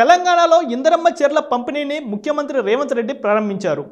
తెలంగాణలో ఇందిరమ్మ చీరల పంపిణీని ముఖ్యమంత్రి రేవంత్ రెడ్డి ప్రారంభించారు.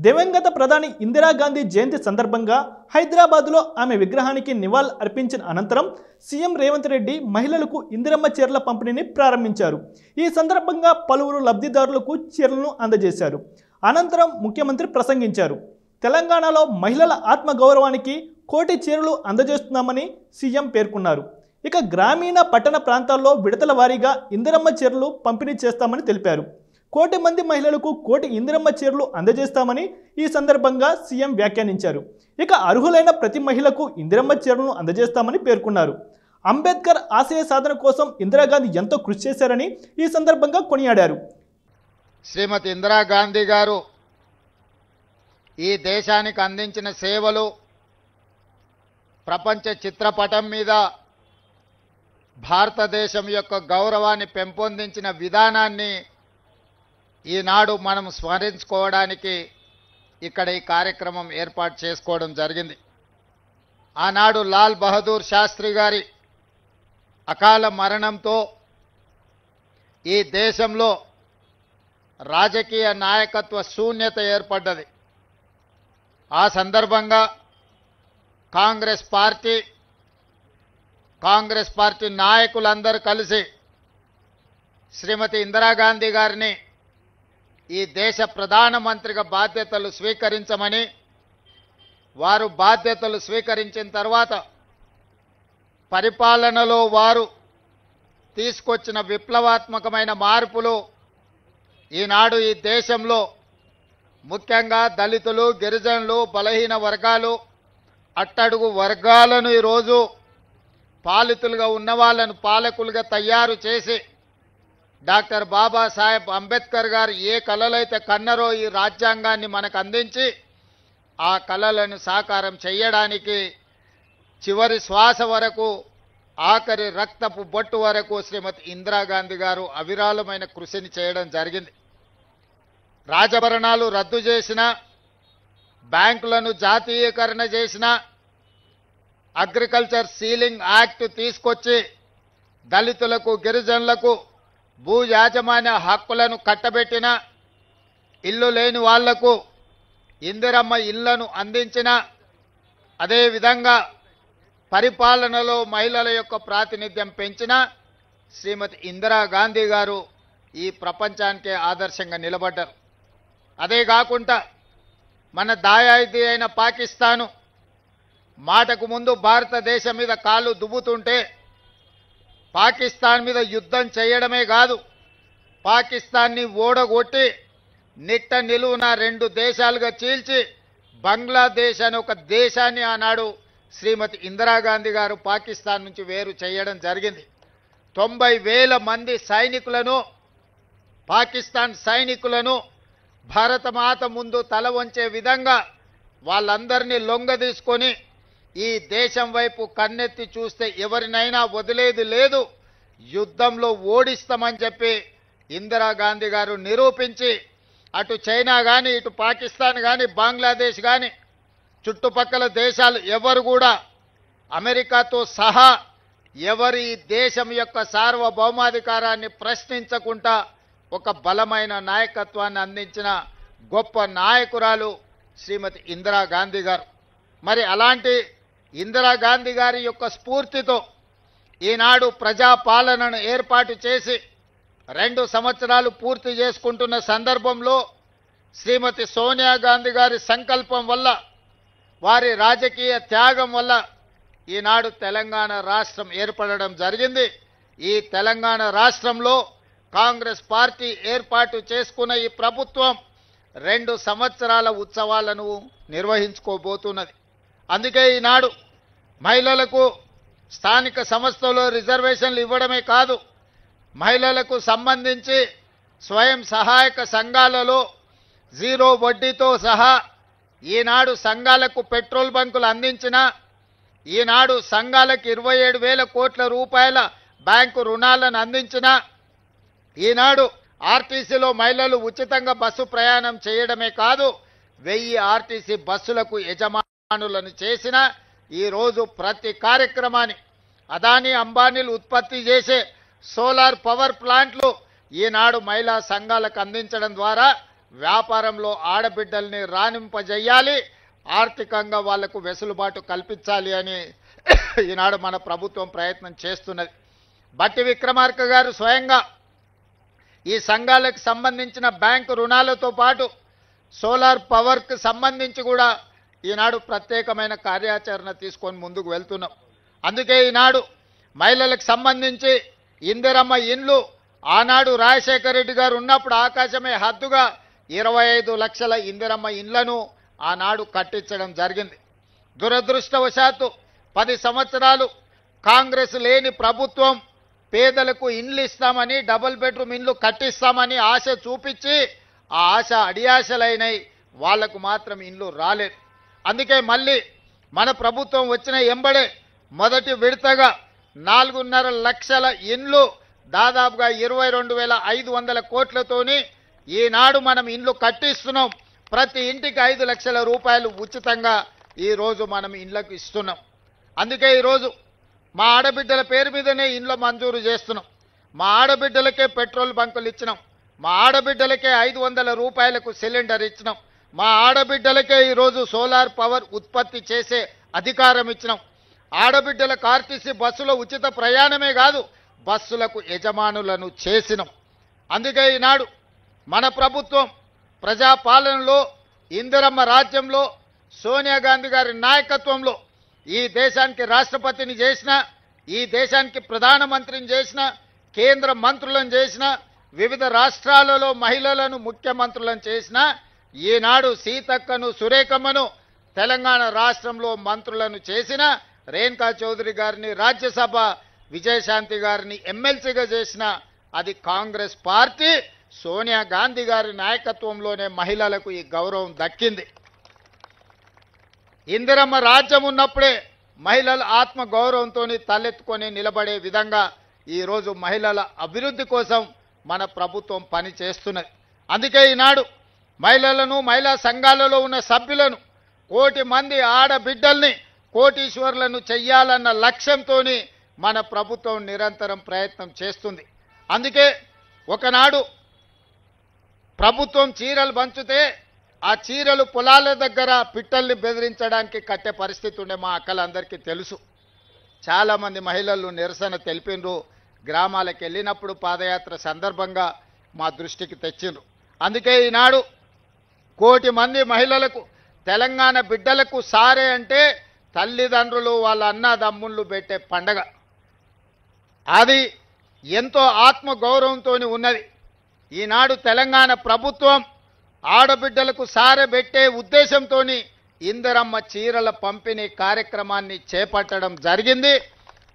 దివంగత ప్రధాని ఇందిరాగాంధీ జయంతి సందర్భంగా హైదరాబాద్లో ఆమె విగ్రహానికి నివాళులు అర్పించిన అనంతరం సీఎం రేవంత్ రెడ్డి మహిళలకు ఇందిరమ్మ చీరల పంపిణీని ప్రారంభించారు. ఈ సందర్భంగా పలువురు లబ్ధిదారులకు చీరలను అందజేశారు. అనంతరం ముఖ్యమంత్రి ప్రసంగించారు. తెలంగాణలో మహిళల ఆత్మగౌరవానికి కోటి చీరలు అందజేస్తున్నామని సీఎం పేర్కొన్నారు. ఇక గ్రామీణ పట్టణ ప్రాంతాల్లో విడతల వారీగా ఇందిరమ్మ చీరలు పంపిణీ చేస్తామని తెలిపారు. కోటి మంది మహిళలకు కోటి ఇందిరమ్మ చీరలు అందజేస్తామని ఈ సందర్భంగా సీఎం వ్యాఖ్యానించారు. ఇక అర్హులైన ప్రతి మహిళకు ఇందిరమ్మ చీరలను అందజేస్తామని పేర్కొన్నారు. అంబేద్కర్ ఆశయ సాధన కోసం ఇందిరాగాంధీ ఎంతో కృషి చేశారని ఈ సందర్భంగా కొనియాడారు. శ్రీమతి ఇందిరాగాంధీ గారు ఈ దేశానికి అందించిన సేవలు ప్రపంచ చిత్రపటం మీద భారతదేశం యొక్క గౌరవాన్ని పెంపొందించిన విధానాన్ని ఈనాడు మనం స్మరించుకోవడానికి ఇక్కడ ఈ కార్యక్రమం ఏర్పాటు చేసుకోవడం జరిగింది. ఆనాడు లాల్ బహదూర్ శాస్త్రి గారి అకాల మరణంతో ఈ దేశంలో రాజకీయ నాయకత్వ శూన్యత ఏర్పడ్డది. ఆ సందర్భంగా కాంగ్రెస్ పార్టీ నాయకులందరూ కలిసి శ్రీమతి ఇందిరాగాంధీ గారిని ఈ దేశ ప్రధానమంత్రిగా బాధ్యతలు స్వీకరించమని, వారు బాధ్యతలు స్వీకరించిన తర్వాత పరిపాలనలో వారు తీసుకొచ్చిన విప్లవాత్మకమైన మార్పులు ఈనాడు ఈ దేశంలో ముఖ్యంగా దళితులు, గిరిజనులు, బలహీన వర్గాలు, అట్టడుగు వర్గాలను ఈరోజు పాలితులుగా ఉన్న వాళ్ళను పాలకులుగా తయారు చేసి డాక్టర్ బాబాసాహెబ్ అంబేద్కర్ గారు ఏ కలలైతే కన్నరో ఈ రాజ్యాంగాన్ని మనకు అందించి ఆ కలలను సాకారం చేయడానికి చివరి శ్వాస వరకు, ఆఖరి రక్తపు బొట్టు వరకు శ్రీమతి ఇందిరాగాంధీ గారు అవిరాళమైన కృషిని చేయడం జరిగింది. రాజభరణాలు రద్దు చేసిన, బ్యాంకులను జాతీయకరణ చేసిన, అగ్రికల్చర్ సీలింగ్ యాక్ట్ తీసుకొచ్చి దళితులకు, గిరిజనులకు భూ యాజమాన్య హక్కులను కట్టబెట్టిన, ఇల్లు లేని వాళ్లకు ఇందిరమ్మ ఇళ్లను అందించిన, అదేవిధంగా పరిపాలనలో మహిళల యొక్క ప్రాతినిధ్యం పెంచిన శ్రీమతి ఇందిరాగాంధీ గారు ఈ ప్రపంచానికే ఆదర్శంగా నిలబడ్డారు. అదే కాకుండా మన దాయాది అయిన పాకిస్తాను మాటకు ముందు భారతదేశం మీద కాళ్ళు దువ్వుతుంటే పాకిస్తాన్ మీద యుద్ధం చేయడమే కాదు, పాకిస్తాన్ని ఓడగొట్టి నిట్ట నిలువున 2 దేశాలుగా చీల్చి బంగ్లాదేశ్ అనే ఒక దేశాన్ని ఆనాడు శ్రీమతి ఇందిరాగాంధీ గారు పాకిస్తాన్ నుంచి వేరు చేయడం జరిగింది. 90,000 మంది సైనికులను, పాకిస్తాన్ సైనికులను భారతమాత ముందు తల వంచే విధంగా వాళ్ళందరినీ లొంగదీసుకొని ఈ దేశం వైపు కన్నెత్తి చూస్తే ఎవరినైనా వదిలేది లేదు, యుద్ధంలో ఓడిస్తామని చెప్పి ఇందిరాగాంధీ గారు నిరూపించి అటు చైనా కానీ, ఇటు పాకిస్తాన్ కానీ, బంగ్లాదేశ్ కానీ చుట్టుపక్కల దేశాలు ఎవరు కూడా అమెరికాతో సహా ఎవరి దేశం యొక్క సార్వభౌమాధికారాన్ని ప్రశ్నించకుండా ఒక బలమైన నాయకత్వాన్ని అందించిన గొప్ప నాయకురాలు శ్రీమతి ఇందిరాగాంధీ గారు. మరి అలాంటి ఇందిరాగాంధీ గారి యొక్క స్ఫూర్తితో ఈనాడు ప్రజాపాలనను ఏర్పాటు చేసి 2 సంవత్సరాలు పూర్తి చేసుకుంటున్న సందర్భంలో శ్రీమతి సోనియా గాంధీ గారి సంకల్పం వల్ల, వారి రాజకీయ త్యాగం వల్ల ఈనాడు తెలంగాణ రాష్ట్రం ఏర్పడడం జరిగింది. ఈ తెలంగాణ రాష్ట్రంలో కాంగ్రెస్ పార్టీ ఏర్పాటు చేసుకున్న ఈ ప్రభుత్వం 2 సంవత్సరాల ఉత్సవాలను నిర్వహించుకోబోతున్నది. అందుకే ఈనాడు మహిళలకు స్థానిక సంస్థల్లో రిజర్వేషన్లు ఇవ్వడమే కాదు, మహిళలకు సంబంధించి స్వయం సహాయక సంఘాలలో 0 వడ్డీతో సహా ఈనాడు సంఘాలకు పెట్రోల్ బంకులు అందించిన, ఈనాడు సంఘాలకు 27,000 కోట్ల రూపాయల బ్యాంకు రుణాలను అందించిన, ఈనాడు ఆర్టీసీలో మహిళలు ఉచితంగా బస్సు ప్రయాణం చేయడమే కాదు 1000 ఆర్టీసీ బస్సులకు యజమానులను చేసిన, ఈరోజు ప్రతి కార్యక్రమాన్ని అదానీ అంబానీలు ఉత్పత్తి చేసే సోలార్ పవర్ ప్లాంట్లు ఈనాడు మహిళా సంఘాలకు అందించడం ద్వారా వ్యాపారంలో ఆడబిడ్డల్ని రాణింపజేయాలి, ఆర్థికంగా వాళ్లకు వెసులుబాటు కల్పించాలి అని ఈనాడు మన ప్రభుత్వం ప్రయత్నం చేస్తున్నది. బట్టి విక్రమార్క గారు స్వయంగా ఈ సంఘాలకు సంబంధించిన బ్యాంకు రుణాలతో పాటు సోలార్ పవర్కి సంబంధించి కూడా ఈనాడు ప్రత్యేకమైన కార్యాచరణ తీసుకొని ముందుకు వెళ్తున్నాం. అందుకే ఈనాడు మహిళలకు సంబంధించి ఇందిరమ్మ ఇండ్లు ఆనాడు రాజశేఖర రెడ్డి గారు ఉన్నప్పుడు ఆకాశమే హద్దుగా 25 లక్షల ఇందిరమ్మ ఇండ్లను ఆనాడు కట్టించడం జరిగింది. దురదృష్టవశాత్తు 10 సంవత్సరాలు కాంగ్రెస్ లేని ప్రభుత్వం పేదలకు ఇండ్లు ఇస్తామని, డబుల్ బెడ్రూమ్ ఇండ్లు కట్టిస్తామని ఆశ చూపించి ఆ ఆశ అడియాశలైనవి, వాళ్లకు మాత్రం ఇండ్లు రాలేదు. అందుకే మళ్ళీ మన ప్రభుత్వం వచ్చిన ఎంబడే మొదటి విడతగా 4.5 లక్షల ఇండ్లు దాదాపుగా 22,500 కోట్లతోని ఈనాడు మనం ఇండ్లు కట్టిస్తున్నాం. ప్రతి ఇంటికి 5 లక్షల రూపాయలు ఉచితంగా ఈరోజు మనం ఇండ్లకు ఇస్తున్నాం. అందుకే ఈరోజు మా ఆడబిడ్డల పేరు మీదనే ఇండ్లు మంజూరు చేస్తున్నాం. మా ఆడబిడ్డలకే పెట్రోల్ బంకులు ఇచ్చినాం. మా ఆడబిడ్డలకే 500 రూపాయలకు సిలిండర్ ఇచ్చినాం. మా ఆడబిడ్డలకే ఈరోజు సోలార్ పవర్ ఉత్పత్తి చేసే అధికారం ఇచ్చినాం. ఆడబిడ్డలకు ఆర్టీసీ బస్సులో ఉచిత ప్రయాణమే కాదు, బస్సులకు యజమానులను చేసినాం. అందుకే ఈనాడు మన ప్రభుత్వం ప్రజాపాలనలో, ఇందిరమ్మ రాజ్యంలో, సోనియా గాంధీ గారి నాయకత్వంలో ఈ దేశానికి రాష్ట్రపతిని చేసిన, ఈ దేశానికి ప్రధానమంత్రిని చేసిన, కేంద్ర మంత్రులను చేసిన, వివిధ రాష్ట్రాలలో మహిళలను ముఖ్యమంత్రులను చేసిన, ఈనాడు సీతక్కను, సురేఖమ్మను తెలంగాణ రాష్ట్రంలో మంత్రులను చేసిన, రేణుకా చౌదరి గారిని రాజ్యసభ, విజయశాంతి గారిని ఎమ్మెల్సీగా చేసిన అది కాంగ్రెస్ పార్టీ, సోనియా గాంధీ గారి నాయకత్వంలోనే మహిళలకు ఈ గౌరవం దక్కింది. ఇందిరమ్మ రాజ్యం ఉన్నప్పుడే మహిళల ఆత్మ గౌరవంతో తలెత్తుకొని నిలబడే విధంగా ఈరోజు మహిళల అభివృద్ధి కోసం మన ప్రభుత్వం పని చేస్తున్నది. అందుకే ఈనాడు మహిళలను, మహిళా సంఘాలలో ఉన్న సభ్యులను, 1 కోటి మంది ఆడబిడ్డల్ని కోటీశ్వర్లను చెయ్యాలన్న లక్ష్యంతో మన ప్రభుత్వం నిరంతరం ప్రయత్నం చేస్తుంది. అందుకే ఒకనాడు ప్రభుత్వం చీరలు పంచితే ఆ చీరలు పొలాల దగ్గర పిట్టల్ని బెదిరించడానికి కట్టే పరిస్థితి ఉండే మా అక్కలందరికీ తెలుసు. చాలామంది మహిళలు నిరసన తెలిపినరు, గ్రామాలకు వెళ్ళినప్పుడు పాదయాత్ర సందర్భంగా మా దృష్టికి తెచ్చిండ్రు. అందుకే ఈనాడు 1 కోటి మంది మహిళలకు, తెలంగాణ బిడ్డలకు సారే అంటే తల్లిదండ్రులు వాళ్ళ అన్నదమ్ముళ్ళు పెట్టే పండగ. అది ఎంతో ఆత్మగౌరవంతో ఉన్నది. ఈనాడు తెలంగాణ ప్రభుత్వం ఆడబిడ్డలకు సారె పెట్టే ఉద్దేశంతో ఇందిరమ్మ చీరల పంపిణీ కార్యక్రమాన్ని చేపట్టడం జరిగింది.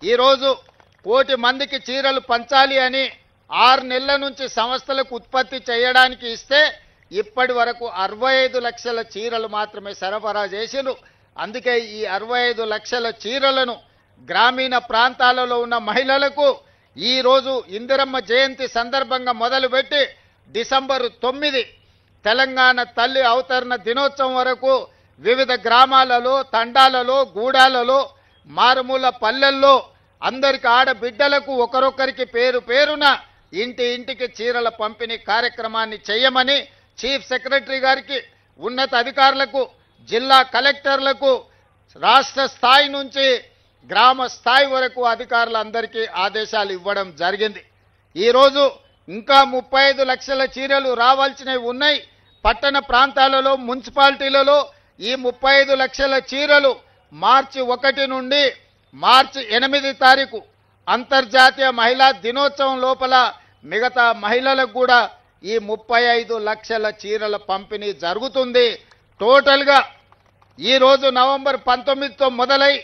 ఈరోజు 1 కోటి మందికి చీరలు పంచాలి అని 6 నెలల నుంచి సంస్థలకు ఉత్పత్తి చేయడానికి ఇస్తే ఇప్పటి వరకు 65 లక్షల చీరలు మాత్రమే సరఫరా చేసిండ్రు. అందుకే ఈ 65 లక్షల చీరలను గ్రామీణ ప్రాంతాలలో ఉన్న మహిళలకు ఈరోజు ఇందిరమ్మ జయంతి సందర్భంగా మొదలుపెట్టి డిసెంబర్ 9 తెలంగాణ తల్లి అవతరణ దినోత్సవం వరకు వివిధ గ్రామాలలో, తండాలలో, గూడాలలో, మారుమూల పల్లెల్లో అందరికి ఆడబిడ్డలకు ఒకరొకరికి పేరు పేరున ఇంటి ఇంటికి చీరల పంపిణీ కార్యక్రమాన్ని చేయమని చీఫ్ సెక్రటరీ గారికి, ఉన్నత అధికారులకు, జిల్లా కలెక్టర్లకు, రాష్ట్ర స్థాయి నుంచి గ్రామ స్థాయి వరకు అధికారులందరికీ ఆదేశాలు ఇవ్వడం జరిగింది. ఈరోజు ఇంకా 35 లక్షల చీరలు రావాల్సినవి ఉన్నాయి. పట్టణ ప్రాంతాలలో, మున్సిపాలిటీలలో ఈ 35 లక్షల చీరలు మార్చి 1 నుండి మార్చి 8 తారీఖు అంతర్జాతీయ మహిళా దినోత్సవం లోపల మిగతా మహిళలకు కూడా ఈ 35 లక్షల చీరల పంపిణీ జరుగుతుంది. టోటల్గా ఈరోజు నవంబర్ 19తో మొదలై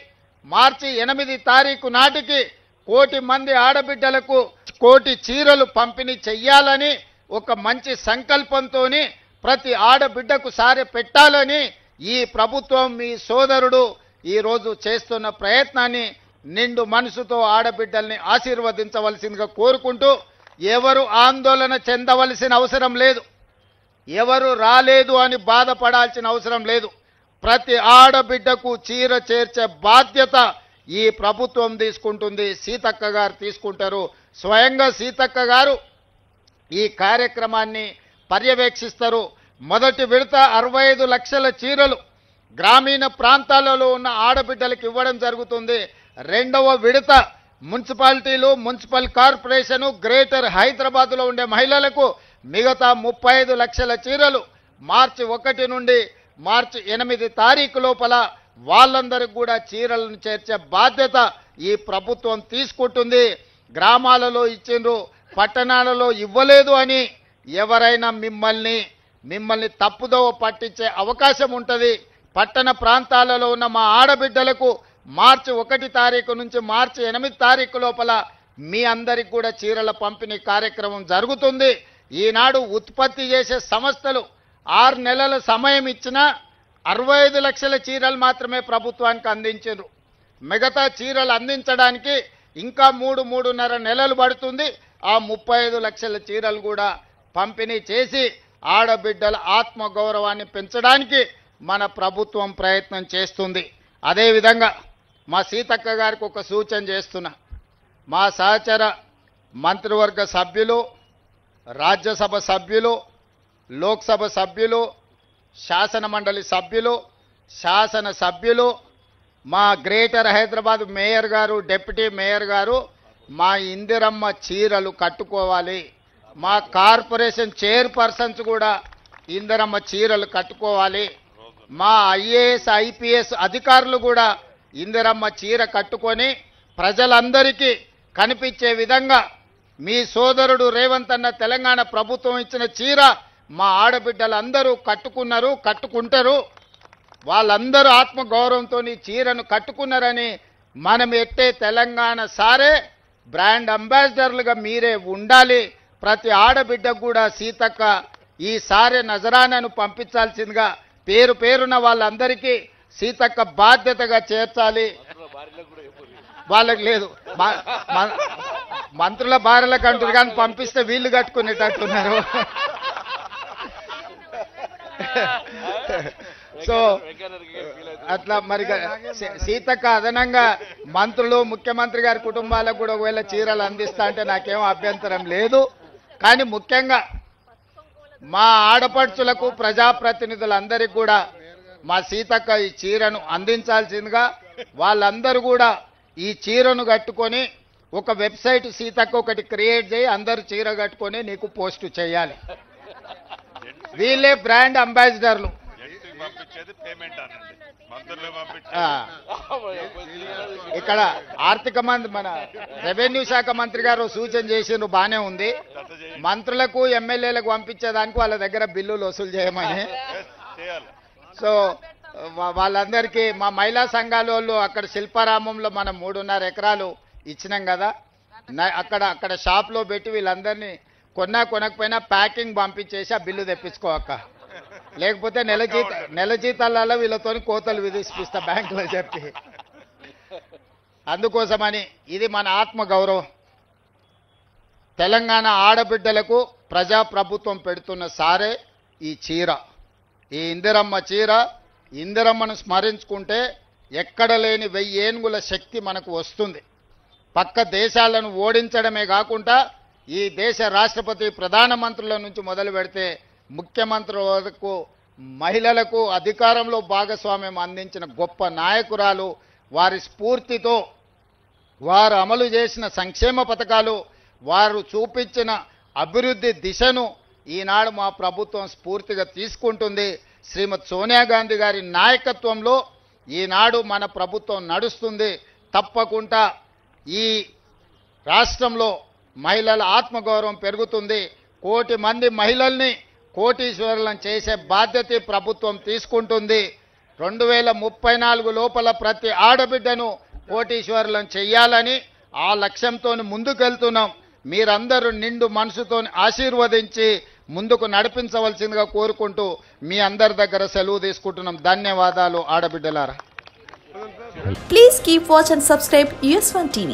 మార్చి 8 తారీఖు నాటికి 1 కోటి మంది ఆడబిడ్డలకు 1 కోటి చీరలు పంపిణీ చెయ్యాలని ఒక మంచి సంకల్పంతో ప్రతి ఆడబిడ్డకు సారె పెట్టాలని ఈ ప్రభుత్వం, మీ సోదరుడు ఈరోజు చేస్తున్న ప్రయత్నాన్ని నిండు మనసుతో ఆడబిడ్డల్ని ఆశీర్వదించవలసిందిగా కోరుకుంటూ, ఎవరు ఆందోళన చెందవలసిన అవసరం లేదు, ఎవరు రాలేదు అని బాధపడాల్సిన అవసరం లేదు. ప్రతి ఆడబిడ్డకు చీర చేర్చే బాధ్యత ఈ ప్రభుత్వం తీసుకుంటుంది, సీతక్క గారు తీసుకుంటారు. స్వయంగా సీతక్క గారు ఈ కార్యక్రమాన్ని పర్యవేక్షిస్తారు. మొదటి విడత 65 లక్షల చీరలు గ్రామీణ ప్రాంతాలలో ఉన్న ఆడబిడ్డలకు ఇవ్వడం జరుగుతుంది. రెండవ విడత మున్సిపాలిటీలు, మున్సిపల్ కార్పొరేషను, గ్రేటర్ హైదరాబాద్లో ఉండే మహిళలకు మిగతా 35 లక్షల చీరలు మార్చి 1 నుండి మార్చి 8 తారీఖు లోపల వాళ్ళందరికీ కూడా చీరలను చేర్చే బాధ్యత ఈ ప్రభుత్వం తీసుకుంటుంది. గ్రామాలలో ఇచ్చిండ్రు, పట్టణాలలో ఇవ్వలేదు అని ఎవరైనా మిమ్మల్ని తప్పుదోవ పట్టించే అవకాశం ఉంటుంది. పట్టణ ప్రాంతాలలో ఉన్న మా ఆడబిడ్డలకు మార్చి 1 తారీఖు నుంచి మార్చి 8 తారీఖు లోపల మీ అందరికి కూడా చీరల పంపిణీ కార్యక్రమం జరుగుతుంది. ఈనాడు ఉత్పత్తి చేసే సంస్థలు 6 నెలల సమయం ఇచ్చినా 65 లక్షల చీరలు మాత్రమే ప్రభుత్వానికి అందించారు. మిగతా చీరలు అందించడానికి ఇంకా 3-3.5 నెలలు పడుతుంది. ఆ 35 లక్షల చీరలు కూడా పంపిణీ చేసి ఆడబిడ్డల ఆత్మగౌరవాన్ని పెంచడానికి మన ప్రభుత్వం ప్రయత్నం చేస్తుంది. అదేవిధంగా మా సీతక్క గారికి ఒక సూచన చేస్తున్నా. మా సహచర మంత్రివర్గ సభ్యులు, రాజ్యసభ సభ్యులు, లోక్సభ సభ్యులు, శాసనమండలి సభ్యులు, శాసనసభ్యులు, మా గ్రేటర్ హైదరాబాద్ మేయర్ గారు, డిప్యూటీ మేయర్ గారు మా ఇందిరమ్మ చీరలు కట్టుకోవాలి. మా కార్పొరేషన్ చైర్పర్సన్స్ కూడా ఇందిరమ్మ చీరలు కట్టుకోవాలి. మా ఐఏఎస్ ఐపీఎస్ అధికారులు కూడా ఇందిరమ్మ చీర కట్టుకొని ప్రజలందరికీ కనిపించే విధంగా మీ సోదరుడు రేవంత్ అన్న తెలంగాణ ప్రభుత్వం ఇచ్చిన చీర మా ఆడబిడ్డలందరూ కట్టుకున్నారు, కట్టుకుంటారు. వాళ్ళందరూ ఆత్మగౌరవంతో ఈ చీరను కట్టుకున్నారని మనం ఎట్టే తెలంగాణ సారే బ్రాండ్ అంబాసిడర్లుగా మీరే ఉండాలి. ప్రతి ఆడబిడ్డకు కూడా సీతక్క ఈ సారే నజరానాను పంపించాల్సిందిగా పేరు పేరున వాళ్ళందరికీ సీతక్క బాధ్యతగా చేర్చాలి. వాళ్ళకి లేదు, మంత్రుల భార్యలకు అంటారు కానీ పంపిస్తే వీళ్ళు కట్టుకునేటట్టున్నారు. సో అట్లా మరి సీతక్క అదనంగా మంత్రులు, ముఖ్యమంత్రి గారి కుటుంబాలకు కూడా ఒకవేళ చీరలు అందిస్తా అంటే నాకేం అభ్యంతరం లేదు. కానీ ముఖ్యంగా మా ఆడపడుచులకు, ప్రజాప్రతినిధులందరికీ కూడా మా సీతక్క ఈ చీరను అందించాల్సిందిగా, వాళ్ళందరూ కూడా ఈ చీరను కట్టుకొని ఒక వెబ్సైట్ సీతక్క ఒకటి క్రియేట్ చేయి, అందరూ చీర కట్టుకొని నీకు పోస్ట్ చేయాలి. వీళ్ళే బ్రాండ్ అంబాసిడర్లు. ఇక్కడ ఆర్థిక మంత్రి, మన రెవెన్యూ శాఖ మంత్రి గారు సూచన చేసిండ్రు, బానే ఉంది. మంత్రులకు, ఎమ్మెల్యేలకు పంపించేదానికి వాళ్ళ దగ్గర బిల్లులు వసూలు చేయమని. సో వాళ్ళందరికీ మా మహిళా సంఘాల వాళ్ళు అక్కడ శిల్పారామంలో మనం 3.5 ఎకరాలు ఇచ్చినాం కదా, అక్కడ షాప్లో పెట్టి వీళ్ళందరినీ కొనకపోయినా ప్యాకింగ్ పంపించేసి ఆ బిల్లు తెప్పించుకోక, లేకపోతే నెల జీతాలలో వీళ్ళతో కోతలు విధిస్తా బ్యాంకులో చెప్పి. అందుకోసమని ఇది మన ఆత్మగౌరవం. తెలంగాణ ఆడబిడ్డలకు ప్రజాప్రభుత్వం పెడుతున్న సారే ఈ చీర, ఈ ఇందిరమ్మ చీర. ఇందిరమ్మను స్మరించుకుంటే ఎక్కడ లేని 1000 ఏనుగుల శక్తి మనకు వస్తుంది. పక్క దేశాలను ఓడించడమే కాకుండా ఈ దేశ రాష్ట్రపతి, ప్రధానమంత్రుల నుంచి మొదలు పెడితే ముఖ్యమంత్రుల వరకు మహిళలకు అధికారంలో భాగస్వామ్యం అందించిన గొప్ప నాయకురాలు. వారి స్ఫూర్తితో వారు అమలు చేసిన సంక్షేమ పథకాలు, వారు చూపించిన అభివృద్ధి దిశను ఈనాడు మా ప్రభుత్వం స్ఫూర్తిగా తీసుకుంటుంది. శ్రీమతి సోనియా గాంధీ గారి నాయకత్వంలో ఈనాడు మన ప్రభుత్వం నడుస్తుంది. తప్పకుండా ఈ రాష్ట్రంలో మహిళల ఆత్మగౌరవం పెరుగుతుంది. 1 కోటి మంది మహిళల్ని కోటీశ్వరులను చేసే బాధ్యత ప్రభుత్వం తీసుకుంటుంది. 2034 లోపల ప్రతి ఆడబిడ్డను కోటీశ్వరులను చెయ్యాలని ఆ లక్ష్యంతో ముందుకెళ్తున్నాం. మీరందరూ నిండు మనసుతో ఆశీర్వదించి ముందుకు నడిపించవలసిందిగా కోరుకుంటూ మీ అందరి దగ్గర సెలవు తీసుకుంటున్నాం. ధన్యవాదాలు ఆడబిడ్డలారా. Please keep watch and subscribe US1 TV.